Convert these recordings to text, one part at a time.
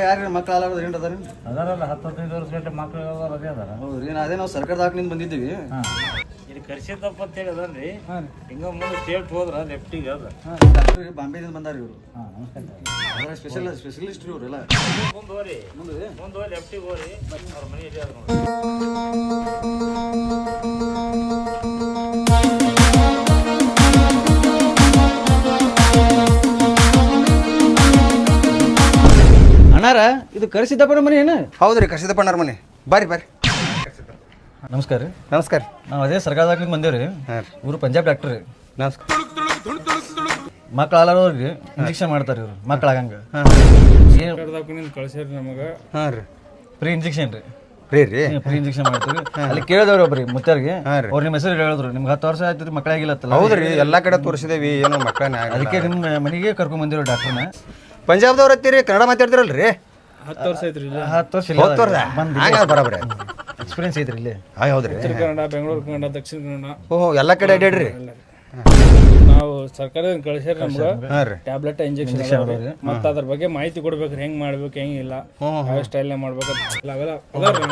ಯಾರು ಮಕ್ಳು ಆಲಾರದ ಏನು ಅದಾರ ಅದಾರಲ್ಲ 10-15 ವರ್ಷ ಗಂಟೆ ಮಕ್ಳು ಅದೇ ಅದಾರ. ಹೌದ್ರಿ ಅದೇ ನಾವು ಸರ್ಕಾರದ ಹಾಕ್ನಿಂದ ಬಂದಿದ್ದೀವಿ. ಇಲ್ಲಿ ಕರ್ಸಿದ್ದಪ್ಪ ಅಂತ ಹೇಳಿ ಅದನ್ರಿ ಹಿಂಗ ಮುಂದೆ ಸ್ಟೇಟ್ ಹೋದ್ರ ಲೆಫ್ಟಿಗೆ ಅದ ಡಾಕ್ಟರ್ ಬಾಂಬೆದಿಂದ ಬಂದಾರ ಇವರು. ನಮಸ್ಕಾರ. ಸ್ಪೆಷಲಿಸ್ಟ್ ರೀ ಇವರೆಲ್ಲ. ಮುಂದೆ ಲೆಫ್ಟಿಗೆ ಹೋರಿ ಅವ್ರ ಮನೆ ಇದೆ ಅದ ನೋಡಿ. ಅಣ್ಣಾರ ಇದು ಕರ್ಸಿದ್ದಪ್ಪನ ಮನೆ ಏನು? ಹೌದ್ರಿ ಕರ್ಸಿದ್ದಪ್ಪಣ್ಣರ ಮನೆ. ಬರ್ರಿ ಬರ್ರಿ. ನಮಸ್ಕಾರ ರೀ. ನಮಸ್ಕಾರ. ನಾವು ಅದೇ ಸರ್ಕಾರದ ಹಾಕ್ಲಿಕ್ಕೆ ಬಂದೇವ್ರಿ. ಇವರು ಪಂಜಾಬ್ ಡಾಕ್ಟರ್ ರೀ. ನಮಸ್ಕಾರ. ಮಕ್ಳು ಆಲಾರವ್ರಿಗೆ ಇಂಜೆಕ್ಷನ್ ಮಾಡ್ತಾರೆ ಇವರು ಮಕ್ಳಾಗಂಗ. ಕಳ್ಸ್ಯಾರ ನಮಗ. ಹಾಂ ರೀ. ಫ್ರೀ ಇಂಜೆಕ್ಷನ್ ರೀ. ಫ್ರೀ ಇಂಜೆಕ್ಷನ್ ಮಾಡ್ತೀವಿ. ಅಲ್ಲಿ ಕೇಳಿದವ್ರಿ ಒಬ್ರಿ ಮುತ್ತರ್ಗೆ ಅವ್ರು ನಿಮ್ಮ ಹೆಸರು ಹೇಳಿದ್ರು ನಿಮ್ಗೆ 10 ವರ್ಷ ಆಯ್ತು ಮಕ್ಕಳಾಗಿಲ್ಲತ್ತಲ್ಲ. ಹೌದ್ರಿ ಎಲ್ಲಾ ಕಡೆ ತೋರಿಸಿದೇವಿ ಏನೋ ಮಕ್ಕಳನ್ನ. ಅದಕ್ಕೆ ನಿಮ್ಮ ಮನೆಗೆ ಕರ್ಕೊಂಡ್ ಬಂದಿರೋ ಡಾಕ್ಟರ್ನ. ಪಂಜಾಬ್ದವ್ರು ಹತ್ತೀರಿ ಕನ್ನಡ ಮಾತಾಡ್ತಿರಲ್ರಿ? 10 ವರ್ಷ ಐತ್ರಿ. 10 ವರ್ಷ ಬರಾಬರಿ ಎಕ್ಸ್ಪೀರಿಯನ್ಸ್ ಐತ್ರಿ ಇಲ್ಲಿ. ಹೌದ್ರಿ. ಉತ್ತರ ಕನ್ನಡ, ಬೆಂಗಳೂರು ಕನ್ನಡ, ದಕ್ಷಿಣ ಕನ್ನಡ. ಓಹೋ ಎಲ್ಲಾ ಕಡೆ ಅಡ್ಯಾಡ್ರಿ. ನಾವು ಸರ್ಕಾರದಿಂದ ಕಳ್ಸ್ಯಾರ ನಮ್ಗೆ ಟ್ಯಾಬ್ಲೆಟ್ ಇಂಜೆಕ್ಷನ್ ಮತ್ತ ಅದ್ರ ಬಗ್ಗೆ ಮಾಹಿತಿ ಕೊಡ್ಬೇಕ್ರಿ. ಹೆಂಗ್ ಮಾಡ್ಬೇಕು ಹೆಂಗಿಲ್ಲ ಯಾವ ಸ್ಟೈಲ್ ಮಾಡ್ಬೇಕು ಅವೆಲ್ಲ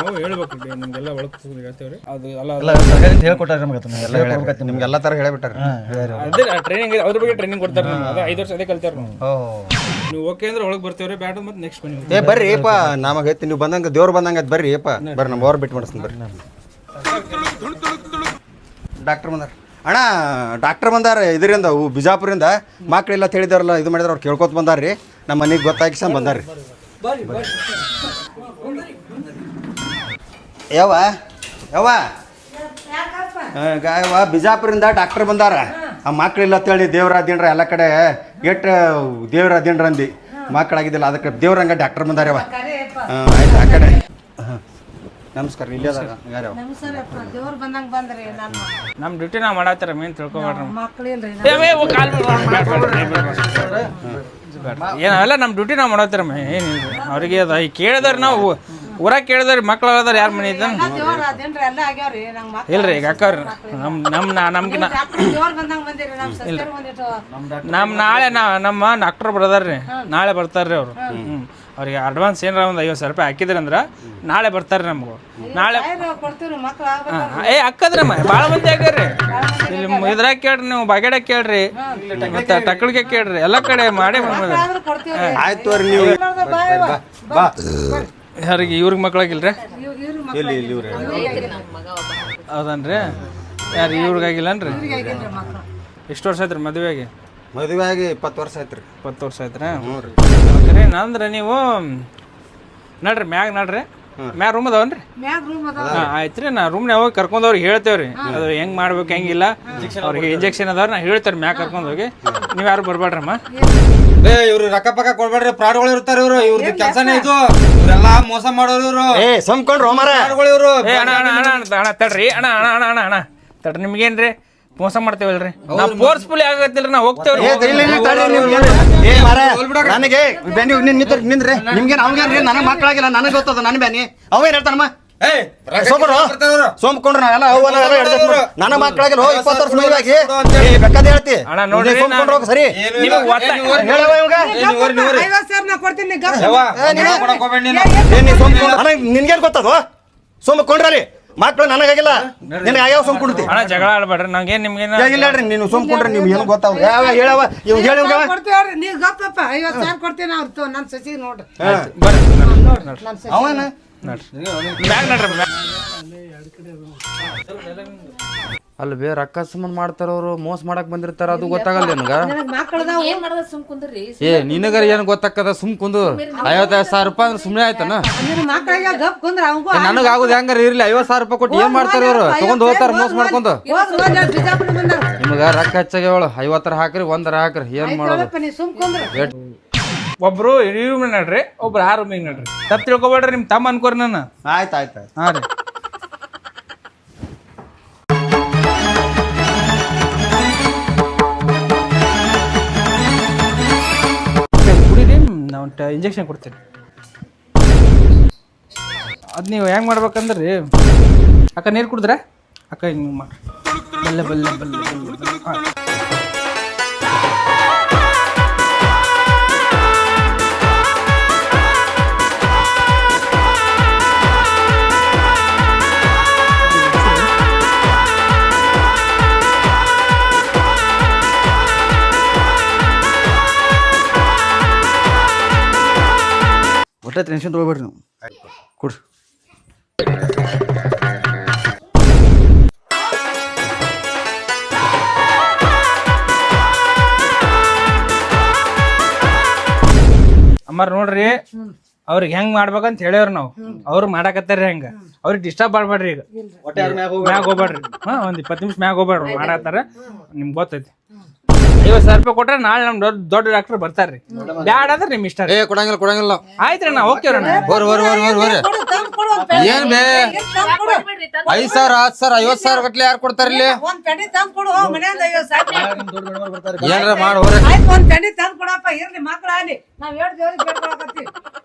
ನಾವು ಹೇಳ್ಬೇಕು. ನಿಮ್ಗೆಲ್ಲ ಒಳಗ್ ಹೇಳ್ತೇವ್ರಿ. ಅದು ಸರ್ಕಾರದಿಂದ ಹೇಳ್ಕೊಟ್ಟಾರ ನಮ್ಗೆ. ನಿಮ್ಗೆಲ್ಲಾ ತರ ಹೇಳ್ಬಿಟ್ಟಾರ. ಅದೇ ಟ್ರೈನಿಂಗ್ ಅದ್ರ ಬಗ್ಗೆ ಟ್ರೈನಿಂಗ್ ಕೊಡ್ತಾರೆ. ಅದೇ 5 ವರ್ಷ ಅದೇ ಕಲ್ತಾರ ನಾವು. ನೀವು ಓಕೆ ಅಂದ್ರೆ ಒಳಗೆ ಬರ್ತೇವ್ರಿ. ಬ್ಯಾಡ ಮತ್ತೆ ನೆಕ್ಸ್ಟ್ ಬನ್ನಿ. ಬರ್ರಿ ಏಪ ನಮಗೆ ಐತಿ ನೀವು ಬಂದಂಗ ದೇವ್ರು ಬಂದಂಗ ಬರ್ರಿ ಏಪ ಬರ್ರಿ. ನಮ್ಮ ಅವ್ರು ಬಿಟ್ಟು ಮಾಡಿಸ್ತೀನಿ ಬರ್ರಿ. ಡಾಕ್ಟರ್ ಬಂದಾರ ಅಣ್ಣ. ಡಾಕ್ಟರ್ ಬಂದಾರ ಇದರಿಂದ ಬಿಜಾಪುರಿಂದ. ಮಕ್ಳಿಲ್ಲ ಅಂತ ಹೇಳಿದಾರಲ್ಲ ಇದು ಮಾಡಿದಾರ ಅವ್ರು ಕೇಳ್ಕೊತ ಬಂದಾರ್ರಿ. ನಮ್ಮ ಮನೆಗೆ ಗೊತ್ತಾಗಿಸ ಬಂದಾರ್ರಿ. ಯಾವ ಯಾವ ಗಾಯವ ಬಿಜಾಪುರಿಂದ ಡಾಕ್ಟರ್ ಬಂದಾರ. ಆ ಮಕ್ಳಿಲ್ಲ ಅಂತೇಳಿ ದೇವ್ರ ಅದೇನ್ರ ಎಲ್ಲ ಕಡೆ ಎಷ್ಟು ದೇವ್ರ ಅದೇನ್ರ ಅಂದು ಮಕ್ಕಳಾಗಿದ್ದಿಲ್ಲ. ಅದಕ್ಕೆ ದೇವ್ರಂಗ ಡಾಕ್ಟರ್ ಬಂದಾರವ. ಆಯ್ತು ಆ ಕಡೆ. ನಮಸ್ಕಾರ. ಇಲ್ಲೇ ಅದ ಯಾರ್ಯಾವ ನಮ್ಮ ಡ್ಯೂಟಿ ನಾವು ಮಾಡತ್ತಾರ ಮೇನ್ ತಿಳ್ಕೊಬೇಡ್ರಿ. ಏನಾವೆಲ್ಲ ನಮ್ಮ ಡ್ಯೂಟಿ ನಾವು ಮಾಡತ್ತಾರ ಏನಿಲ್ರಿ. ಅವ್ರಿಗೆ ಅದ ಈಗ ಕೇಳಿದಾರೆ ನಾವು ಊರಾಗ ಕೇಳಿದಾರೆ ಮಕ್ಳು ಅದಾರ ಯಾರ ಮನೆ ಇದ್ದ ಇಲ್ರಿ. ಈಗ ಅಕ್ಕವ್ರಿ ನಮ್ಗೆ ನಾಳೆ ನಮ್ಮ ಡಾಕ್ಟರ್ ಬರ್ದಾರ್ರಿ. ನಾಳೆ ಬರ್ತಾರ್ರಿ ಅವ್ರು. ಅವ್ರಿಗೆ ಅಡ್ವಾನ್ಸ್ ಏನಾರ ಒಂದು 50,000 ರೂಪಾಯಿ ಹಾಕಿದ್ರಿ ಅಂದ್ರೆ ನಾಳೆ ಬರ್ತಾರೆ ನಮ್ಗೆ. ನಾಳೆ ಅಕ್ಕದ್ರಮ್ಮ ಭಾಳ ಮಂದಿ ಆಗ್ಯಾರ್ರಿ. ಇಲ್ಲಿ ಇದ್ರಾಗ ಕೇಳ್ರಿ, ನೀವು ಬಾಗೇಡ ಕೇಳ್ರಿ, ಮತ್ತೆ ಟಕ್ಕಳಿಗೆ ಕೇಳ್ರಿ, ಎಲ್ಲ ಕಡೆ ಮಾಡಿ ಆಯ್ತು ಅವ್ರಿ. ನೀವು ಯಾರಿಗೆ ಇವ್ರಿಗೆ ಮಕ್ಳಾಗಿಲ್ರಿ? ಹೌದನ್ರಿ. ಯಾರು ಇವ್ರಿಗಾಗಿಲ್ಲನ್ರಿ? ಎಷ್ಟು ವರ್ಷ ಆಯ್ತು ಮದುವೆ ಆಗಿ? ಮದುವೆ ಆಗಿ 20 ವರ್ಷ ಆಯ್ತು ರೀ. 20 ವರ್ಷ ಆಯ್ತು ರೀ. ಅಂದ್ರೆ ನೀವು ನಡ್ರಿ ಮ್ಯಾಗ ನಡ್ರಿ. ಮ್ಯಾಗ ರೂಮ್ ಅದಾವನ್ರಿ? ಆಯ್ತು ರೀ. ನಾ ರೂಮ್ನ ಯಾವಾಗ ಕರ್ಕೊಂಡವ್ರಿಗೆ ಹೇಳ್ತೇವ್ರಿ ಅದು ಹೆಂಗ್ ಮಾಡ್ಬೇಕು ಹೆಂಗಿಲ್ಲ. ಅವ್ರಿಗೆ ಇಂಜೆಕ್ಷನ್ ಅದಾವ್ರಿ ನಾ ಹೇಳ್ತೇವ್ರಿ ಮ್ಯಾಗ ಕರ್ಕೊಂಡು ಹೋಗಿ. ನೀವು ಯಾರು ಬರ್ಬೇಡ್ರಮ್ಮ. ಇವ್ರು ರೊಕ್ಕ ಪಕ್ಕ ಕೊಡ್ಬೇಡ್ರಿ. ಫ್ರಾಡ್ಗಳು ಇರ್ತಾರ ಇವ್ರು. ಇವ್ರದ್ದು ಕೆಲಸನೇ ಇದು. ಇವರೆಲ್ಲ ಮೋಸ ಮಾಡೋರು ಇವ್ರು. ಸಂಕೊಂಡ್ರು ಇವ್ರು. ಅಣ್ಣ ತಡ್ರಿ. ಅಣ್ಣ ತಡ್ರಿ. ನಿಮ್ಗೇನ್ರಿ ಮೋಸ ಮಾಡ್ತೇವಲ್ರಿ? ನಾವು ಫೋರ್ಸ್ಫುಲಿ ಆಗತ್ತಿಲ್ರಿ. ನಾವು ಹೋಗ್ತೇವ್ರಿ. ನನಗೆ ನಿಂದ್ರಿ. ನಿಮ್ಗೆ ಅವ್ಗೇನ್ರಿ ನನಗೆ ಮಕ್ಕಳಾಗಿಲ್ಲ. ನನಗೆ ಗೊತ್ತದ ನನ್ನ ಬ್ಯಾನಿ. ಅವೇನ್ ಹೇಳ್ತಾನಮ್ಮ ಸೋಮ್ಕೊಂಡ್ರು ನಾವೆಲ್ಲ ನನ್ನ ಮಕ್ಕಳಾಗಿಲ್ಲ. 20 ವರ್ಷ ಮದುವೆಯಾಗಿ ಬೇಕಾದ ಹೇಳ್ತಿ ಸರಿ. ನಿನ್ಗೇನ್ ಗೊತ್ತದ? ಸೋಮ್ಕೊಂಡ್ರಲ್ಲಿ ಮಕ್ಳು ನನಗಾಗಿಲ್ಲ. ನಿನಗೆ ಯಾವ ಸೋಮ್ಕೊಂಡ್ತಿ? ಅಣ್ಣ ಜಗಳ ಆಡ್ಬೇಡ್ರಿ. ನಂಗೇನ್ ನಿಮ್ಗೇನ ಹೇಳ್ರಿ. ನೀನು ಸೋಮ್ಕೊಂಡ್ರೆ ನೀವು ಏನು ಗೊತ್ತಾವ ಯಾವ ಹೇಳವ ಇವ್ ಹೇಳಿ ನೀವು ಗಪ್ಪಪ್ಪ 50,000 ಕೊಡ್ತೀನಿ. ಅವ್ರು ನನ್ನ ಸಸಿ ನೋಡ್ರಿ. ಅವನ ಅಲ್ಲಿ ಬೇರೆ ರೊಕ್ಕ ಸಂಬಂಧ ಮಾಡ್ತಾರ ಅವ್ರು. ಮೋಸ ಮಾಡಕ್ ಬಂದಿರ್ತಾರ. ಅದು ಗೊತ್ತಾಗಲ್ಲ ನಿನಗ. ನಿನಗರ ಏನ್ ಗೊತ್ತಾಕದ? ಸುಮ್ ಕುಂದು 55,000 ರೂಪಾಯಿ ಅಂದ್ರೆ ಸುಮ್ನೆ ಆಯ್ತಾನ? ನನಗ ಆಗುದು ಹೆಂಗಾರ ಇರ್ಲಿ. 50,000 ರೂಪಾಯಿ ಕೊಟ್ಟು ಏನ್ ಮಾಡ್ತಾರ ಇವ್ರು? ತಗೊಂಡ್ ಹೋಗ್ತಾರ ಮೋಸ ಮಾಡ್ಕೊಂಡು. ನಿಮಗ ರೊಕ್ಕ ಹೆಚ್ಚಾಗ್ಯಾವಳು. 50 ಹಾಕ್ರಿ 1 ಹಾಕ್ರಿ. ಏನ್ ಮಾಡೋದು? ಒಬ್ರು ಈ ರೂಮ್ ನಡ್ರಿ, ಒಬ್ರು ಆ ರೂಮಿಗೆ ನಡ್ರಿ. ತಪ್ಪು ತಿಳ್ಕೊಬೇಡ್ರಿ. ನಿಮ್ ತಮ್ಮ ಅನ್ಕೋರಿ ನನ್ನ. ಆಯ್ತು. ಹಾ ರೀ. ಕುಡೀರಿ. ನಾವು ಇಂಜೆಕ್ಷನ್ ಕೊಡ್ತೀರಿ. ಅದು ನೀವು ಹೆಂಗೆ ಮಾಡ್ಬೇಕಂದ್ರಿ ಅಕ್ಕ ನೀರು ಕುಡಿದ್ರೆ ಅಕ್ಕ ಹಿಂಗೆ ಮಾಡ್ರಿ. ಬಲ್ಲೆ ಬಲ್ಲೆ ಬಲ್ಲೆ ಬಲ್ಲೆ. ಒಟ್ಟೆ ಟೆನ್ಷನ್ ತೊಗೊಬೇಡ್ರಿ ನೀವು ಕೊಡ್ರಿ. ಅಮ್ಮಾರ ನೋಡ್ರಿ ಅವ್ರಿಗೆ ಹೆಂಗ್ ಮಾಡ್ಬೇಕಂತ ಹೇಳ್ಯಾರ ನಾವು ಅವ್ರು ಮಾಡಾಕತ್ತಾರ ಹೆಂಗ ಅವ್ರಿಗೆ ಡಿಸ್ಟರ್ಬ್ ಮಾಡ್ಬೇಡ್ರಿ. ಈಗ ಮ್ಯಾಗ ಹೋಗ್ಬೇಡ್ರಿ. ಒಂದ್ 20 ನಿಮಿಷ ಮ್ಯಾಗ ಹೋಗ್ಬೇಡ್ರಿ. ಮಾಡಾಕತ್ತಾರ ನಿಮ್ಗೆ ಗೊತ್ತೈತಿ. 50,000 ರೂಪಾಯಿ ಕೊಟ್ರೆ ನಾಳೆ ನಮ್ ದೊಡ್ಡ ಡಾಕ್ಟರ್ ಬರ್ತಾರ್ರಿ. ಬ್ಯಾಡ ಅಂದ್ರೆ ನಿಮ್ ಇಷ್ಟ. ಕೊಡಂಗಿಲ್ಲ ಆಯ್ತ್ರಿ ನಾ ಹೋಗ್ತೇವ್ರಿ. ಏನ್ ಬೇ 5,000 10,000 50,000 ಗಟ್ಲೆ ಯಾರು ಕೊಡ್ತಾರ ಇಲ್ಲಿ? ಒಂದ್ ಪೆಂಡಿ ತಂದ್ ಕೊಡು ಮನ್ಯಾಗ 50,000 ಏನ್ರ ಮಾಡಿ ಹೋಗ್ರಿ. ಆಯ್ತು ಒಂದ್ ಪೆಂಡಿ ತಂದ್ ಕೊಡಪ್ಪ. ಇರ್ಲಿ ಮಕ್ಳ ಅಲ್ಲಿ ನಾವ್ 7 ದೇವ್ರಿಗೆ ಬೇಡ್ಕೊಳಕತ್ತೀವಿ.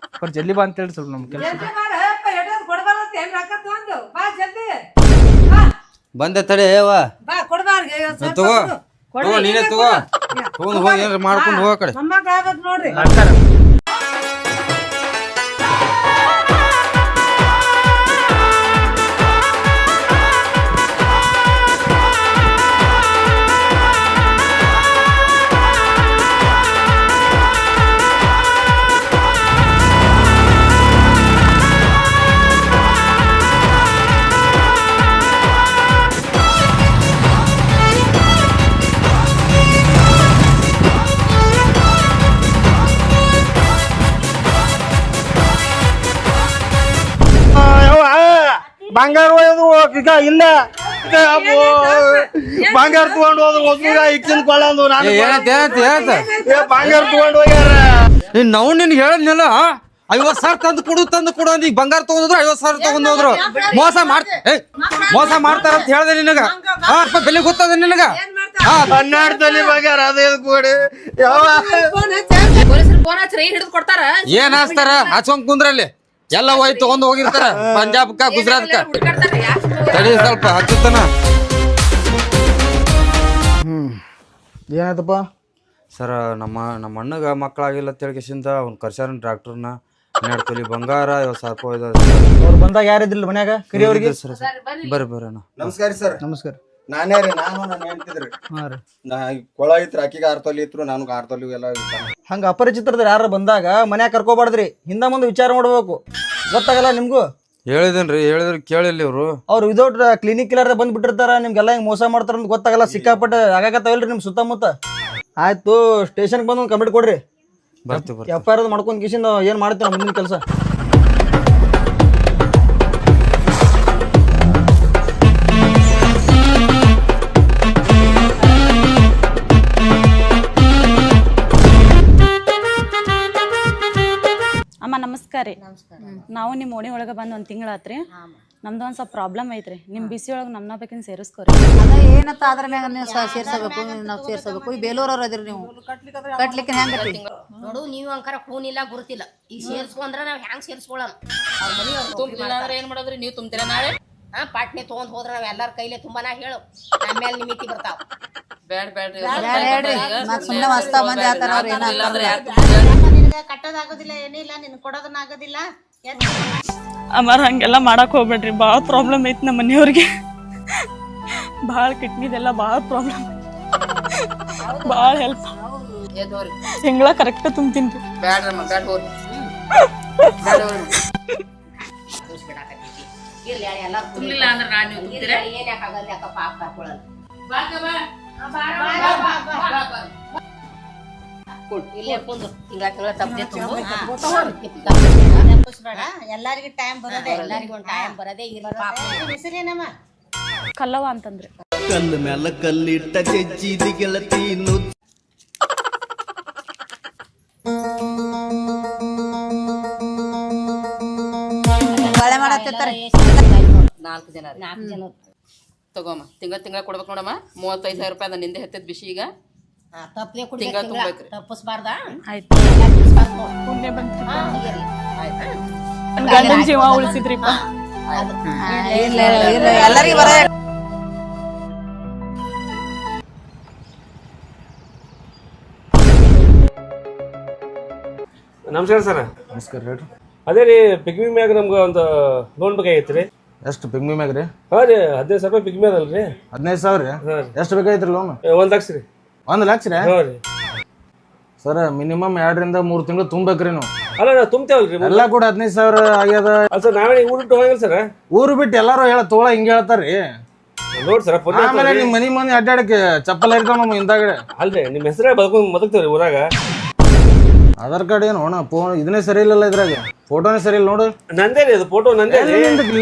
ಜಲ್ದಿ ಬಾ ಅಂತ ಹೇಳಿ ಸ್ವಲ್ಪ ನಮ್ ಕೆಲಸ. ಜಲ್ದಿ ಮಾಡಪ್ಪ. ಎಷ್ಟಾದ್ರು ಕೊಡ್ಬಾರತ್ತ ಏನ್ ರೊಕ್ಕ ತಗೊಂಡು ಬಾ ಜಲ್ದಿ ಬಂದೆ ತಡೆ ಬಾ ಕೊಡ್ಬಾರ್ಗೆ ತಗೋ ನೀನೇ ತಗೋ ತಗೊಂಡ್ ಹೋಗಿ ಏನ್ರ ಮಾಡ್ಕೊಂಡು ಹೋಗ ಕಡೆ. ಮೊಮ್ಮಕ್ಳು ಆಗ್ಬೇಕು ನೋಡ್ರಿ. ಬಂಗಾರ ಒಯ್ದು ಈಗ ಇಲ್ಲ ಬಂಗಾರ ತಗೊಂಡು ಹೋದ್ರು ಒಬ್ಬಗ ಇಕ್ಕಿನ ಕೊಳ್ಳಂದು ನಾನು ಬಂಗಾರ ತಗೊಂಡು ಹೋಗ್ಯಾರ. ನಾವು ನಿನ್ಗೆ ಹೇಳದ್ನಲ್ಲ 50,000 ತಂದು ಕೊಡು ಅಂದ್ ಈಗ ಬಂಗಾರ ತಗೊಂಡ್ರು 50,000 ತಗೊಂಡ್ ಹೋದ್ರು. ಮೋಸ ಮಾಡ್ತಾರ ಅಂತ ಹೇಳ್ದೆ ನಿನಗ. ಬೆಲೆ ಗೊತ್ತದ ನಿನಗ? 12 ತೊಲಿ ಬಂಗಾರ ಅದೇ ಕೊಡಿ. ಏನ್ ಹಾಸ್ತಾರ ಹಚ್ಕೊಂಡ್ ಕುಂದ್ರಲ್ಲಿ ಎಲ್ಲ ಹೋಗಿ ತಗೊಂಡ್ ಹೋಗಿರ್ತಾರ ಪಂಜಾಬ್ಕ ಗುಜರಾತ್ಕ. ತಡಿ ಸ್ವಲ್ಪ ಹಚ್ಚುತ್ತಾನ. ಏನಾಯ್ತಪ್ಪ? ಸರ್ ನಮ್ಮ ಅಣ್ಣಗ ಮಕ್ಕಳಾಗಿಲ್ಲ ಅಂತ ಹೇಳ್ಕೇಸಿಂದ ಅವ್ನು ಕರ್ಸ್ಯಾರ ಡಾಕ್ಟರ್ನ. 12 ತೊಲಿ ಬಂಗಾರ 50,000 ರೂಪಾಯಿ. ಅವ್ರು ಬಂದಾಗ ಯಾರಿದ್ದಿಲ್ಲ ಮನ್ಯಾಗ ಕಿರಿಯವ್ರಿಗೆ? ಬರ್ರಿ ಅಣ್ಣ. ನಮಸ್ಕಾರ ಸರ್. ನಮಸ್ಕಾರ. ನಾನೇ ರೀ. ನಾನು ಹೇಳ್ತಿದ್ರಿ ನಾ ಕೊಳ ಐತ್ರಿ. ಆಕಿಗೆ 6 ತೊಲಿ ಇತ್ತು, ನಾನು 6 ತೊಲಿ ಎಲ್ಲ. ಹಂಗ ಅಪರಿಚಿತರದ್ರ ಯಾರು ಬಂದಾಗ ಮನ್ಯಾಗ ಕರ್ಕೋಬಾರ್ದ್ರಿ. ಹಿಂದ ಮುಂದೆ ವಿಚಾರ ಮಾಡ್ಬೇಕು. ಗೊತ್ತಾಗಲ್ಲ ನಿಮ್ಗೂ? ಹೇಳಿದ್ರೆ ಕೇಳಿಲ್ಲ ಇವ್ರು. ಅವ್ರು ವಿದೌಟ್ ಕ್ಲಿನಿಕ್ ಇಲ್ಲಾರ ಬಂದ್ ಬಿಟ್ಟಿರ್ತಾರ. ನಿಮ್ಗೆಲ್ಲ ಹಿಂಗ್ ಮೋಸ ಮಾಡ್ತಾರ ಅಂತ ಗೊತ್ತಾಗಲ್ಲ. ಸಿಕ್ಕಾಪಟ್ಟೆ ಆಗಾಕತ್ತಾವಲ್ರಿ ನಿಮ್ ಸುತ್ತಮುತ್ತ. ಆಯ್ತು ಸ್ಟೇಷನ್ಗೆ ಬಂದು ಒಂದು ಕಂಪ್ಲೇಂಟ್ ಕೊಡ್ರಿ. ಬರ್ತೀವಿ FIR ಮಾಡ್ಕೊಂಡ್ ಕಿಶಿಂದ ಏನ್ ಮಾಡ್ತೀವಿ ನಾವು ಮುಂದಿನ ಕೆಲಸ. ಅಮ್ಮ ನಮಸ್ಕಾರ ರೀ. ನಾವು ನಿಮ್ಮ ಓಣಿ ಒಳಗೆ ಬಂದು 1 ತಿಂಗಳಾತ್ರಿ. ನಮ್ದು ಒಂದು ಸ್ವಲ್ಪ ಪ್ರಾಬ್ಲಮ್ ಐತ್ರಿ. ನಿಮ್ಮ ಬಿಸಿ ಒಳಗೆ ನಮ್ಮನ್ನ ಬೇಕಿನ ಸೇರಿಸ್ಕೋರಿ. ಅದ ಏನತ್ತ ಅದ್ರ ಮ್ಯಾಗ ನೀವು ಸೇರ್ಸಬೇಕು, ನಾವು ಸೇರ್ಸಬೇಕು. ಈ ಬೇಲೂರವ್ರು ಅದಿರಿ ನೀವು ಕಟ್ಲಿಕ್ಕೆ ಹೆಂಗತಿ ನೋಡು. ನೀವು ಅಂಕಾರ ಫೋನ್ ಇಲ್ಲ ಗುರುತಿಲ್ಲ. ಈಗ ಸೇರ್ಸ್ಕೊಂಡ್ರ ನಾವ್ ಹೆಂಗ್ ಸೇರ್ಸ್ಕೊಳ್ಳೋಣ? ಏನ್ ಮಾಡೋದ್ರಿ? ನೀವು ತುಂಬ್ತೀರ ನಾಳೆ? ಪಾಟ್ನೆ ತಗೊಂಡ್ ಹೋದ್ರ ನಾವ್ ಎಲ್ಲಾರ ಕೈಲೇ ತುಂಬಾನ ಹೇಳು. ಆಮೇಲೆ ನಿಮಿತಿ ಬರ್ತಾವ. ಹೇಳ್ರಿ ಮತ್ ಸುಮ್ಮನೆ ಮಸ್ತ ಮಂದಿ ಆತರ ಅವ್ರ ಕಟ್ಟೋದಾಗೋದಿಲ್ಲ, ಏನಿಲ್ಲ. ನಿನ್ ಕೊಡೋದನ್ನ ಆಗೋದಿಲ್ಲ. ಅಮ್ಮಾರ ಹಂಗೆಲ್ಲ ಮಾಡಕ್ ಹೋಗ್ಬೇಡ್ರಿ. ಭಾಳ ಪ್ರಾಬ್ಲಮ್ ಐತಿ ನಮ್ಮ ಮನೆಯವ್ರಿಗೆ. ಭಾಳ ಕಿಡ್ನಿದೆಲ್ಲ ಭಾಳ ಪ್ರಾಬ್ಲಮ್. ಭಾಳ ಹೆಲ್ಪ್. ತಿಂಗಳ ಕರೆಕ್ಟ್ ತುಂಬ್ತೀನಿ ರೀ. ಇರ್ಲಿ ಎಲ್ಲ ತುಂಬಿಲ್ಲ ಅಂದ್ರೆ ನಾನು ನೀವು ತುಂಬ್ತೀರಾ? ಏನ್ ಯಾಕಾಗಲ್ಲ ಯಾಕಪ್ಪ ಹಾಕೊಳ್ಳಲ್ಲ. ಇಲ್ಲೇ ಕುಂದ್ರು. ತಿಂಗಳ ತಪ್ಪದೆ ತುಂಬು. ಎಲ್ಲರಿಗೂ ಟೈಮ್ ಬರೋದೇ. ಎಲ್ಲರಿಗೂ ಒಂದು ಟೈಮ್ ಬರೋದೇ. ಹೆಸರೇನಮ್ಮ? ಕಲ್ಲವ ಅಂತಂದ್ರಿ. ಕಲ್ಲು ಮ್ಯಾಲ ಕಲ್ಲಿಟ್ಟ ಜಜ್ಜಿದ ಗೆಳತಿ ಬಾಳೆ ಮಾಡತ್ತಿರ್ತಾರೆ. 4 ಜನ ತಗೋಮ್ಮ. ತಿಂಗಳ ಕೊಡ್ಬೇಕು ನೋಡಮ್ಮ. 35,000 ರೂಪಾಯಿ ಅದ ನಿಂದೆ ಹೆತ್ತದ ಬಿಸಿ. ಈಗ ತಪ್ಪದೆ ತಿಂಗಳ ತುಂಬೇಕ್ರಿ. ತಪ್ಪಿಸ್ಬಾರ್ದ? ಆಯ್ತು. ಪುಣ್ಯ ಬಂತ್ರಿ. ಗಂಡನ ಜೀವ ಉಳಿಸಿದ್ರಿಪ್ಪ. ಎಲ್ಲರಿಗೂ ಬರ. ನಮಸ್ಕಾರ ಸರ್. ನಮಸ್ಕಾರ ಹೇಳ್ರಿ. ಅದೇ ರೀ ಪಿಗ್ಮಿ ಮ್ಯಾಗ ನಮ್ಗೆ ಒಂದು ಲೋನ್ ಬೇಕಾಗಿತ್ತು ರೀ. ಎಷ್ಟು ಪಿಗ್ಮಿ ಮ್ಯಾಗ ರೀ? ಹಾಂ ರೀ 15,000 ರೂಪಾಯಿ ಪಿಗ್ಮಿ ಅದಲ್ರಿ. 15,000 ರೀ? ಎಷ್ಟು ಬೇಕಾಗಿತ್ರಿ ಲೋನ್? 1 ಲಕ್ಷ ರೀ. 1 ಲಕ್ಷ ರೀ? ಹ್ಞೂ ರೀ ಸರ್ ಮಿನಿಮಮ್ 2 ರಿಂದ 3 ತಿಂಗಳು ತುಂಬೇಕ್ರಿ ನೀವು. ಅಲ್ಲ ನಾವು ತುಂಬ್ತೇವಲ್ರಿ ಎಲ್ಲಾ ಕೂಡ 15,000 ಆಗ್ಯದ. ಸರ್ ನಾವೇ ಊರು ಬಿಟ್ಟು ಹೋಗಲ್ಲ ಸರ್. ಊರು ಬಿಟ್ಟು ಎಲ್ಲಾರು ತಗೊಳ ಹಿಂಗ ಹೇಳ್ತಾರ್ರಿ. ನೋಡ್ ಸರ್ ಆಮೇಲೆ ನಿಮ್ ಮನಿ ಅಡ್ಡಾಡಕ್ಕೆ ಚಪ್ಪಲ್ ಇರ್ತಾವ ನಮ್ಮ ಹಿಂದಾಗಡೆ. ಅಲ್ರಿ ನಿಮ್ಮ ಹೆಸರೇ ಬದುಕ್ತೇವ್ರಿ ಊರಾಗ. ಆಧಾರ್ ಕಾರ್ಡ್ ಏನು ಫೋನ್ ಇದನ್ನೇ ಸರಿ ಇಲ್ಲಲ್ಲ ಇದ್ರಾಗ, ಫೋಟೋನೇ ಸರಿ ಇಲ್ಲ ನೋಡು. ನಂದೇ ರೀ ಅದು ಫೋಟೋ ನಂದೇ.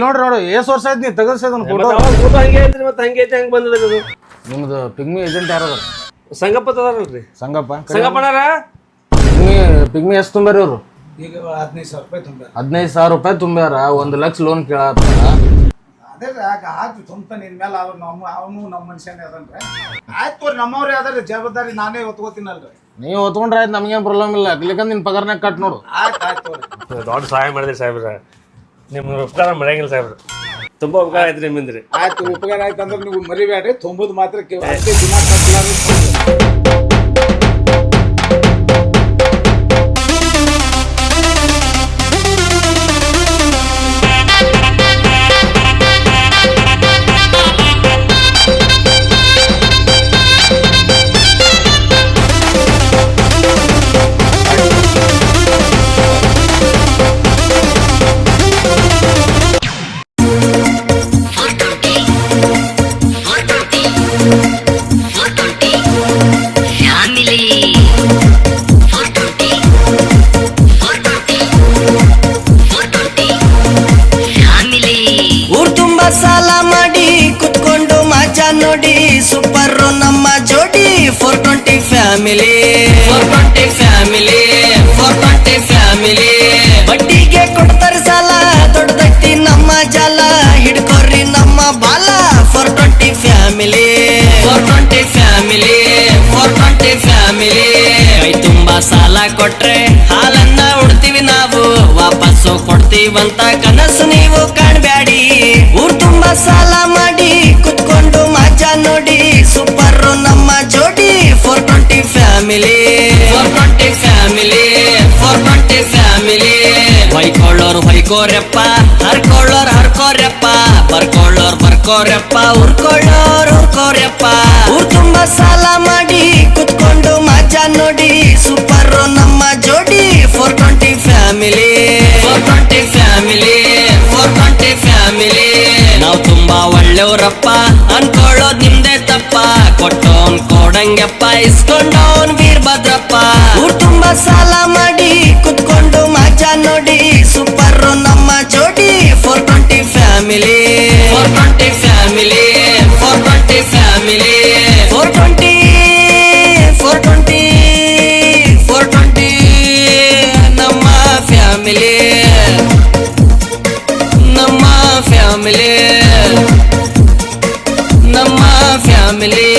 ನೋಡ್ರಿ ಎಷ್ಟ್ ವರ್ಷ ಆಯ್ತು ನೀವು ತೆಗಸ್ಸದ ಫೋಟೋ. ಫೋಟೋ ಹಂಗೆ ಐತ್ರಿ ಮತ್ತೆ ಹಂಗೆ ಐತೆ ಹೆಂಗ್ ಬಂದದ ಅದು. ನಿಮ್ದು ಪಿಗ್ಮಿ ಏಜೆಂಟ್ ಯಾರದ? ಸಂಗಪ್ಪ ತದಾರಲ್ರಿ. ಸಂಗಪ್ಪನಾರ ಪಿಗ್ಮಿ ಎಷ್ಟು ತುಂಬ್ಯಾರ ಇವ್ರು? ಈಗ 15,000 ರೂಪಾಯಿ ತುಂಬ್ಯಾರ. 15,000 ರೂಪಾಯಿ ತುಂಬ್ಯಾರ. 1 ಲಕ್ಷ ಲೋನ್ ಕೇಳತ್ತಾರ. ಅದೇ ಆಯ್ತು ತುಂಬ್ತಾನೆ ಇನ್ಮೇಲೆ ಅವ್ರು ಅವನು ನಮ್ಮ ಮನುಷ್ಯನೇ ಅದನ್ರಿ. ಆಯ್ತು ನಮ್ಮವ್ರೆ ಅದ್ರಿ ಜವಾಬ್ದಾರಿ ನಾನೇ ಹೊತ್ಕೋತೀನಲ್ರಿ. ನೀವು ಹೊತ್ಕೊಂಡ್ರೆ ಆಯ್ತು, ನಮ್ಗೇನ್ ಪ್ರಾಬ್ಲಮ್ ಇಲ್ಲ. ಯಾಕಂದ್ರೆ ನಿನ್ ಪಗಾರನಾಗ ಕಟ್ ನೋಡು. ಆಯ್ತು ದೊಡ್ಡ ಸಹಾಯ ಮಾಡಿದ್ರಿ ಸಾಹೇಬ್ರ, ನಿಮ್ಮ ಉಪಕಾರ ಮಾಡಂಗಿಲ್ಲ ಸಾಹೇಬ್ರ. ತುಂಬಾ ಉಪಕಾರ ಆಯ್ತು ನಿಮ್ಮಿಂದ್ರಿ. ಆಯ್ತು ಉಪಕಾರ ಆಯ್ತು ಅಂದ್ರೆ ನೀವು ಮರಿಬೇಡ್ರಿ, ತುಂಬೋದು ಮಾತ್ರ ದಿನ ಕಟ್ಲಾರ. ಊರ್ ತುಂಬಾ ಸಾಲ ಮಾಡಿ ಕುತ್ಕೊಂಡು ಮಜಾ ನೋಡಿ, ಸೂಪರ್ ನಮ್ಮ ಜೋಡಿ 420 ಫ್ಯಾಮಿಲಿ. 420 family, 420 family. ಬಡ್ಡಿಗೆ ಕೊಡ್ತಾರೆ ಸಾಲ, ದೊಡ್ಡದಟ್ಟಿ ನಮ್ಮ ಜಾಲ, ಹಿಡ್ಕೊರ್ರಿ ನಮ್ಮ ಬಾಲ. 420 ಫ್ಯಾಮಿಲಿ, 420 ಫ್ಯಾಮಿಲಿ, 420 ಫ್ಯಾಮಿಲಿ. ಕೈ ತುಂಬಾ ಸಾಲ ಕೊಟ್ರೆ ಹಾಲನ್ನ ಉಡ್ತೀವಿ ನಾವು, ವಾಪಸ್ಸು ಕೊಡ್ತೀವಂತ ಕನಸು ನೀವು ಕಾಣ್ಬ್ಯಾಡಿ. ಊರ್ ತುಂಬಾ ಸಾಲ ಮಾಡಿ ಕುತ್ಕೊಂಡು ಮಜಾ ನೋಡಿ, ಸೂಪರ್ ನಮ್ಮ ಜೋಡಿ 420 ಫ್ಯಾಮಿಲಿ. 420 family, 420 family. ಹೊಯ್ಕೊಳ್ಳೋರು ಹೊಯ್ಕೋರಪ್ಪ, ಹರ್ಕೊಳ್ಳೋರು ಹರ್ಕೋರಪ್ಪ, ಬರ್ಕೊಳ್ಳೋರು ಬರ್ಕೋರಪ್ಪ, ಉರ್ಕೊಳ್ಳೋರು ಉರ್ಕೋರಪ್ಪ. ಊರ್ ತುಂಬಾ ಸಾಲ ಮಾಡಿ ಕುತ್ಕೊಂಡು ಮಜಾ ನೋಡಿ, ಸೂಪರ್ ನಮ್ಮ ಜೋಡಿ 420 ಫ್ಯಾಮಿಲಿ. 420 family, 420 family. ನಾವು ತುಂಬಾ ಒಳ್ಳೆಯವ್ರಪ್ಪ, ಅನ್ಕೊಳ್ಳೋದ್ ನಿಮ್ದೇ ತಪ್ಪ, ಕೊಟ್ಟೋನ್ ಕೊಡಂಗಪ್ಪ, ಇಸ್ಕೊಂಡೋನ್ ವೀರಭದ್ರಪ್ಪ. ಊರ್ ತುಂಬಾ ಸಾಲ ಮಾಡಿ ಕುತ್ಕೊಂಡು ಮಜಾ ನೋಡಿ, ಸೂಪರ್ ನಮ್ಮ ಜೋಡಿ 420 ಫ್ಯಾಮಿಲಿ. 420 family, 420 family. 420, 420, 420 ನಮ್ಮ ಫ್ಯಾಮಿಲಿ, ನಮ್ಮ ಫ್ಯಾಮಿಲಿ, ನಮ್ಮ family.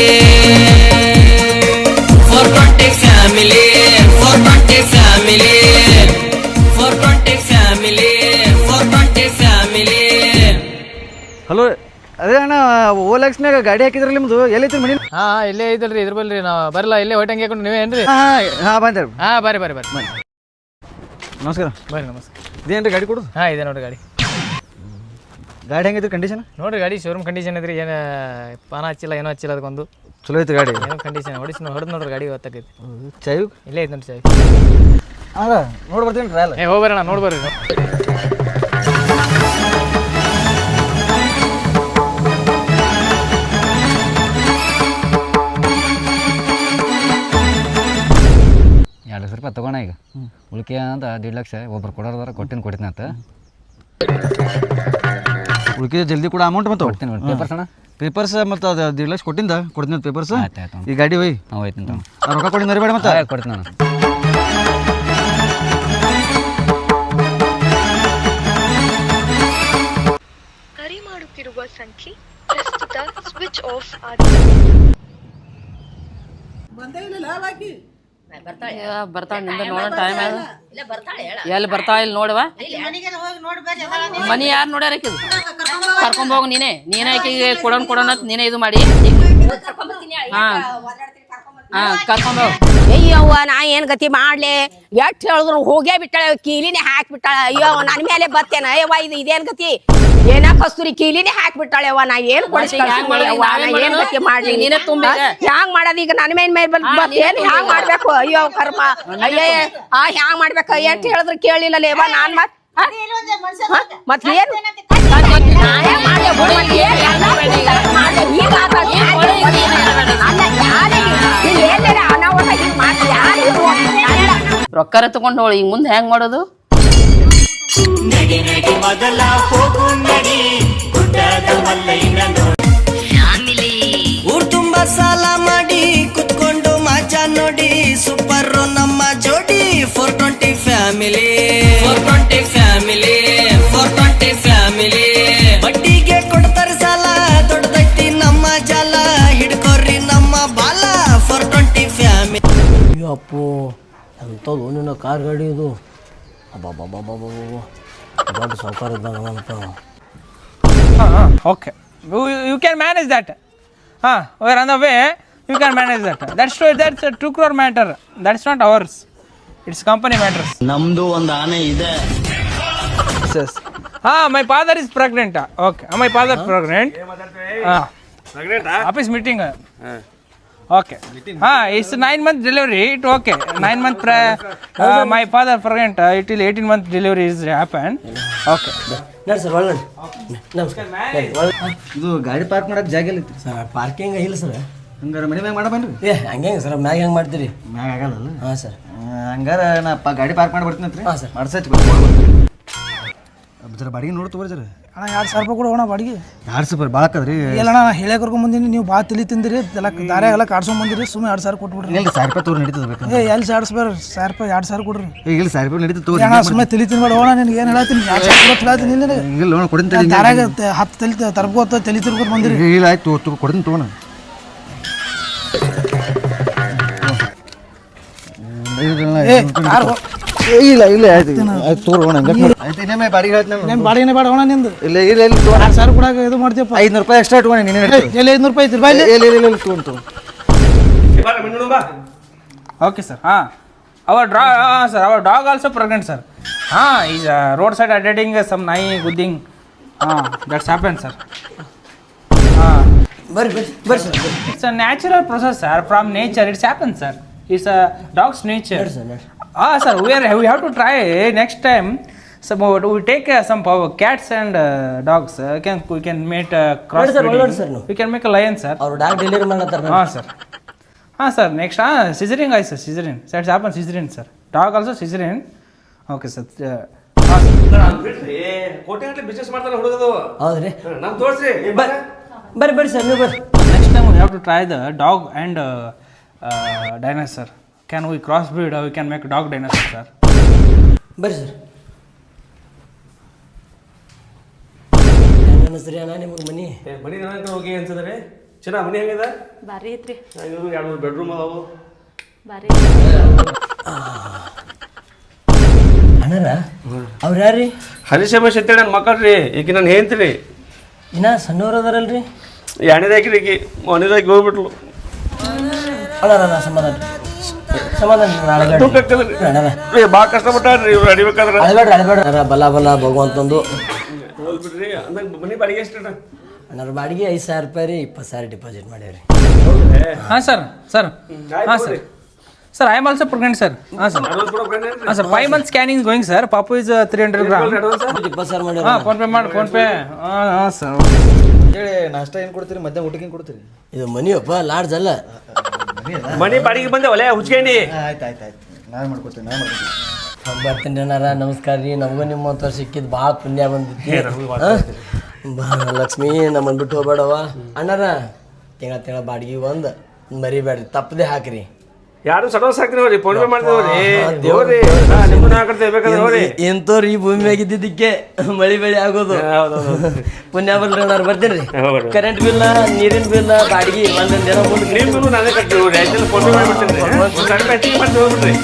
420 family, 420 family, 420 family, 420 family. Hello, ಅದೇ ಅಣ್ಣ ಓಲಾಕ್ಸ್ನಾಗ ಗಾಡಿ ಹಾಕಿದ್ರಲ್ಲ ನಿಮ್ದು, ಎಲ್ಲೈತ್ರಿ ಮನಿ? ಹಾ ಇಲ್ಲೇ ಐತಲ್ರಿ, ಇದ್ರ ಬಲ್ರಿ ನಾವು ಬರಲ್ಲ, ಇಲ್ಲೇ ಹೊಟ್ಟಂಗೆ ಹಾಕೊಂಡು ನೀವೇ ಏನ್ರಿ? ಹಾ ಬಂದ್ರಿ. ಹಾ ಬರ್ರಿ ಬರ್ರಿ ಬರ್ರಿ. ನಮಸ್ಕಾರ. ಬರ್ರಿ ನಮಸ್ಕಾರ. ಇದೇನ್ರಿ ಗಾಡಿ ಕೊಡುದು? ಹಾ ಇದೆ ನೋಡ್ರಿ ಗಾಡಿ. ಗಾಡಿ ಹೆಂಗೈತ್ರಿ ಕಂಡೀಷನ್? ನೋಡ್ರಿ ಗಾಡಿ ಶೋರೂಮ್ ಕಂಡೀಷನ್ ಐತ್ರಿ, ಏನು ಪಾನ ಹಚ್ಚಿಲ್ಲ ಏನೋ ಹಚ್ಚಿಲ್ಲ, ಅದಕ್ಕೊಂದು ಚಲೋ ಐತಿ ಗಾಡಿ. ಏನೋ ಕಂಡೀಷನ್ ಹೊಡೆದು ನೋಡ್ರಿ ಗಾಡಿ ಗೊತ್ತಾಗೈತಿ. ಚಾಯು ಇಲ್ಲೇ ಐತೆ ನೋಡ್ರಿ ಚಾಯ್. ಅದ ನೋಡಿ ಬರ್ತೀನಿ ಟ್ರಯಲ್. ಹೋಗ್ಬರೋಣ, ನೋಡ್ಬರ್ರಿ. ₹2,00,000 ತಗೋಣ. ಈಗ ಉಳಿಕೆ ಅಂತ 1.5 ಲಕ್ಷ ಒಬ್ರು ಕೊಡೋದಾರ ಕೊಡ್ತೀನಿ ಅಂತ. ಉಳಿಕೆ ಜಲ್ದಿ ಕೂಡ ಅಮೌಂಟ್ ಮತ್ತೆ ಕೊಡ್ತೀನಿ. ಪೇಪರ್ಸ್ ಅಣ್ಣ? ಪೇಪರ್ಸ್ ಮತ್ತು ಅದು 1.5 ಲಕ್ಷ ಕೊಡ್ತೀನಿ ಪೇಪರ್ಸ್. ಈ ಗಾಡಿ ಹೋಯ್ ಹೋಯ್ತೀನಿ ರೊಕ್ಕ ಕೊಡಿ ಮರಿಬೇಡ ಮತ್ತೆ. ಕೊಡ್ತೀನಿ ನಾನು. ಕರೆ ಮಾಡುತ್ತಿರುವ ಸಂಖ್ಯೆ ಪ್ರಸ್ತುತ ಸ್ವಿಚ್ ಆಫ್ ಆಗಿದೆ. ಬರ್ತಾಳೆ ನಿಂದ ನೋಡೋಣ ಟೈಮ್ ಎಲ್ಲಿ ಬರ್ತಾಳ ಇಲ್ಲಿ ನೋಡುವ. ಮನಿ ಯಾರು ನೋಡ್ಯಾರ ಆಕಿದು? ಕರ್ಕೊಂಡ್ ಹೋಗು ನೀನೇ ಆಕಿಗೆ ಕೊಡೋಣ ನೀನೇ ಇದು ಮಾಡಿ. ಹಾ ಕರ್ಕೊಂಡ್ ಹೋಗು. ಅಯ್ಯವ್ವ ನಾ ಏನ್ ಗತಿ ಮಾಡ್ಲಿ, ಎಷ್ಟ್ ಹೇಳಿದ್ರು ಹೋಗೇ ಬಿಟ್ಟಾಳ, ಕೀಲಿನೇ ಹಾಕ್ಬಿಟ್ಟಾಳ. ಅಯ್ಯೋ ನನ್ ಮೇಲೆ ಬರ್ತೇನ. ಅಯ್ಯವ್ವ ಇದೇನ್ ಗತಿ? ಏನ ಕಸ್ತೂರಿ ಕೀಲಿನೇ ಹಾಕ್ಬಿಟ್ಟಾಳೆವ ನಾ ಏನ್ ಕೊಡಿಸ್ಲಿ ಏನ್ ಗತಿ ಮಾಡ್ಲಿ ಹ್ಯಾಂಗ್ ಮಾಡೋದ್ ಈಗ ನನ್ನ ಮೇನ್ ಏನ್ ಹ್ಯಾಂಗ್ ಮಾಡ್ಬೇಕು ಅಯ್ಯೋ ಕರ್ಮ ಅಯ್ಯೇ ಹ್ಯಾಂಗ್ ಮಾಡ್ಬೇಕು ಅಂತ ಹೇಳಿದ್ರೆ ಕೇಳಿಲ್ಲ ಲೇವ ನಾನ್ ಮತ್ ಏನ್ ರೊಕ್ಕರ ತಗೊಂಡ್ ಹೋಳಿ ಈಗ ಮುಂದೆ ಹೆಂಗ್ ಮಾಡೋದು ಊರ್ ತುಂಬಾ ಸಾಲ ಮಾಡಿ ಕುತ್ಕೊಂಡು ಮಜಾ ನೋಡಿ ಸೂಪರ್ ನಮ್ಮ ಜೋಡಿ 420 ಫ್ಯಾಮಿಲಿ 420 ಫ್ಯಾಮಿಲಿ 420 ಫ್ಯಾಮಿಲಿ ಬಡ್ಡಿಗೆ ಕೊಡ್ತಾರೆ ಸಾಲ ದೊಡ್ಡದೈತಿ ನಮ್ಮ ಜಾಲ ಹಿಡ್ಕೊರ್ರಿ ನಮ್ಮ ಬಾಲ 420 ಫ್ಯಾಮಿಲಿ. ಅಪ್ಪು ಎಂಥದ್ದು ನಿನ್ನ ಕಾರ್ ಗಾಡಿ ಇದು ಅಬ್ಬಬ್ಬಬ್ಬಬ್ಬ ದೊಡ್ಡ ಸಾವುಕಾರ ಇದ್ದಂಗ ಅಂತ. Okay, you can manage that. We're on the way. You can manage that. That's a 2 crore matter. That's not ours. It's company matters. ನಮ್ದು ಒಂದು ಆನೆ ಇದೆ. Yes. My father is pregnant. Okay. My father pregnant. Pregnant? Office meeting. Okay. It's 9-month delivery. It okay. 9-month. My father pregnant. It will 18-month delivery is happen. Okay. Sir ಒಳ್ಳೆ ನಮಸ್ಕಾರ. ಇದು ಗಾಡಿ park ಮಾಡಕ್ಕೆ ಜಾಗ ಇಲ್ಲ sir parking ಇಲ್ಲ sir. ಹಂಗಾರೆ ಮನೆ ಮ್ಯಾಗ ಮಾಡಬನ್ರಿ. ಹಂಗೆ ಸರ್ ಮ್ಯಾಗ ಹೆಂಗೆ ಮಾಡ್ತೀರಿ? ಮ್ಯಾಗ ಆಗಲ್ಲ. ಹಾಂ ಸರ್. ಹಂಗಾರೆ ನಾ ಗಾಡಿ ಪಾರ್ಕ್ ಮಾಡಿ ಬರ್ತೀನಿ ಅಂತ. ಹಾಂ ಸರ್. ಮಾಡ್ಸೈತಿ ಜರ ಬಾಡಿಗೆ ನೋಡಿ ತಗೋರಿ ಜರ. ಅಣ್ಣ 2,000 ರೂಪಾಯಿ ಕೊಡೋಣ ಬಾಡಿಗೆ. 2,000 ರೂಪಾಯಿ ಭಾಳ ಆಕದ್ರಿ. ಇಲ್ಲ ಅಣ್ಣ ನಾ ಹೇಳೇ ಕರ್ಕೊಂಡ್ ಬಂದೀನಿ, ನೀವು ಭಾಳ ತಲಿ ತಿಂದಿರಿ ಎಲ್ಲ ದಾರ್ಯಾಗೆಲ್ಲ ಕಾಡ್ಸ್ಕೊಂಡ್ ಬಂದಿರಿ. ಸುಮ್ಮನೆ 2,000 ಕೊಟ್ಬಿಡ್ರಿ. ಇಲ್ಲ 1,000 ರೂಪಾಯಿ ತೋರಿ ನಡೀತದ ಬೇಕು. ಎಲ್ಲಿ 1,000 ರೂಪಾಯಿ 2,000 ಕೊಡ್ರಿ. ಇಲ್ಲ 1,000 ರೂಪಾಯಿ ನಡೀತದ ತೋರಿ. ಅಣ್ಣ ಸುಮ್ಮನೆ ತಲಿ ತಿನ್ಬೇಡ ಹೋಣ. ನಿನ್ಗೆ ಏನು ಹೇಳತ್ತೀನಿ 2,000 ಹೇಳತ್ತೀನಿ. ಇಲ್ಲ ಹೋಣ ಕೊಡ್ತೀನಿ. ದಾರ್ಯಾಗ 10 ತಲಿ ತರ್ಬೋತ ತಲಿ ತಿರ್ಗೋತ ಬಂದಿರಿ. ಇಲ್ಲ ಆಯ್ತು ಕೊಡ್ತೀನಿ ತಗೋಣ. ಇಲ್ಲ ಇಲ್ಲ ಆಯ್ತು ತೋರೋಣ. ಆಯ್ತು ಬಾಡಿಗೆ ಹೇಳ್ತೀನಿ. ನಿಮ್ಮ ಬಾಡಿಗೆನೇ ಬೇಡ ಹೋಣ ನಿಂದು. ಇಲ್ಲ ಇಲ್ಲ ಇಲ್ಲ 2,000 ಕೊಡಾಕ ಇದು ಮಾಡ್ತೀಯಪ್ಪ. 500 ರೂಪಾಯಿ ಎಕ್ಸ್ಟ್ರಾ ಇಟ್ಕೊಂಡು ನೀನು ಎಲ್ಲಿ 500 ರೂಪಾಯಿ ಐತಿ ಬಾಯ್ಲಿ. ಇಲ್ಲ ಇಲ್ಲ ಇಲ್ಲ ತಗೊಂಡು. Okay, sir. Our dog also pregnant, sir. He's roadside attending some nai gudding. That's happened, sir. ಬರ್ರಿ sir. It's a natural process, sir. From nature, it's happened, sir. It's a dog's nature. Sir, we have to try next time. So we take some cats and dogs. We can make cross breeding. We can make a lion, sir. ಅವ್ರು dog delivery ಮಾಡತ್ತಾರ. Sir. Sir, next cesarean guys, sir, cesarean. So it's happened cesarean, sir. Dog also cesarean. Okay, sir. ಕೋಟೆ business ಮಾಡ್ತಾನೆ ಹುಡುಗದು. ಹೌದ್ರಿ. ನಮ್ ತೋರ್ಸ್ರಿ. ಬರ್ರಿ sir ನೀವು ಬರ್ರಿ. Next time we have to try the dog and dinosaur. Can we crossbreed or we can make dog dinosaur, sir? ಬರ್ರಿ sir. ಸರಿ ಅಣ್ಣ ನಿಮಗೆ ಮನಿ ನನಗೆ ಹೋಗಿ ಅನ್ಸದ್ರಿ. ಚೆನ್ನಾಗಿ ಮನಿ ಹೆಂಗಿದೆ? ಬಾರಿ ಐತ್ರಿ. 2 ಬೆಡ್ರೂಮ್ ಅದಾವು. ಬಾರಿ ಅಣ್ಣರ ಅವ್ರು ಯಾರ್ರಿ? ಹರಿಶಮ ಶೆಟ್ಟಿ ನನ್ನ ಮಕ್ಕಳ್ರಿ. ಈಗ ನಾನು ಹೇಳ್ತೀನಿ ಇನ್ನ ಸಣ್ಣವ್ರು ಅದಾರಲ್ರಿ. 2ನೇದಾಗಿ ಈಕಿ 1ನೇದಾಗಿ ಹೋಗ್ಬಿಟ್ಲು. ಅಣ್ಣ ಸಮಾಧಾನ ಭಾಳ ಕಷ್ಟಪಟ್ಟಾರ್ರಿ ಇವ್ರು ಅಡಿಬೇಕಾದ್ರೆ. ಅಳಬೇಡ್ರಿ ಬಲ ಭಗವಂತಂದು ಹೋಗ್ಬಿಡ್ರಿ. ಅಂದಾಗ ಮನೆ ಬಾಡಿಗೆ ಎಷ್ಟು ಅಣ್ಣರ ಬಾಡಿಗೆ 5,000 ರೂಪಾಯಿ ರೀ. 20,000 deposit ಮಾಡ್ಯಾವ್ರಿ. Sir, I am also pregnant, sir. Sir. 5 months scanning is going, sir. Papu is 300 grams. 20,000 ಮಾಡ್ಯಾರ. Phone pay. ಸರ್. ಹೇಳಿ ನಾಷ್ಟ ಏನು ಕೊಡ್ತೀರಿ? ಮಧ್ಯಾಹ್ನ ಊಟಕ್ಕೆ ಏನು ಕೊಡ್ತೀರಿ? ಇದು ಮನಿಯಪ್ಪ ಲಾಡ್ಜ್ ಅಲ್ಲ. ಮನೆ ಬಾಡಿಗೆ ಬಂದೆ ಒಲೆ ಹುಚ್ಕೊಂಡಿ. ಆಯ್ತು ನಾವೇ ಮಾಡ್ಕೊತೀನಿ. ಬರ್ತೀನಿ ಅಣ್ಣಾರ. ನಮಸ್ಕಾರ ರೀ. ನಮಗೂ ನಿಮ್ಮ ಸಿಕ್ಕಿದ್ದು ಭಾಳ ಪುಣ್ಯ ಬಂದಿತ್ತು. ಲಕ್ಷ್ಮಿ ನಮ್ಮನ್ನು ಬಿಟ್ಟು ಹೋಗ್ಬೇಡವ. ಅಣ್ಣಾರ ತಿಂಗಳ ಬಾಡಿಗೆ ಒಂದು ಮರಿಬೇಡ್ರಿ, ತಪ್ಪದೆ ಹಾಕ್ರಿ. ಯಾರು ಸಡೋಸ್ ಹಾಕ್ರಿ. ಫೋನ್ ಪೇ ಮಾಡ್ತೀವ್ರಿ. ದೇವ್ರಿ ನಿಮ್ಮನ್ನ ಹಾಕಿ ಎಂತೋರಿ ಈ ಭೂಮಿ ಮ್ಯಾಗಿದ್ದಕ್ಕೆ ಮಳಿ ಬೆಳಿ ಆಗೋದು. ಪುಣ್ಯ ಬರ್ರಿ ಅಣ್ಣಾರ. ಬರ್ತೀನಿ ರೀ. ಕರೆಂಟ್ ಬಿಲ್, ನೀರಿನ ಬಿಲ್, ಬಾಡಿಗೆ ಒಂದೊಂದು ದಿನ ಮುಂದೆ ನಾನೇ ಕಟ್ತೀವಿ. ಫೋನ್ ಪೇ ಮಾಡ್ಬಿಡ್ತೀನಿ. ಹೋಗ್ಬಿಡ್ರಿ.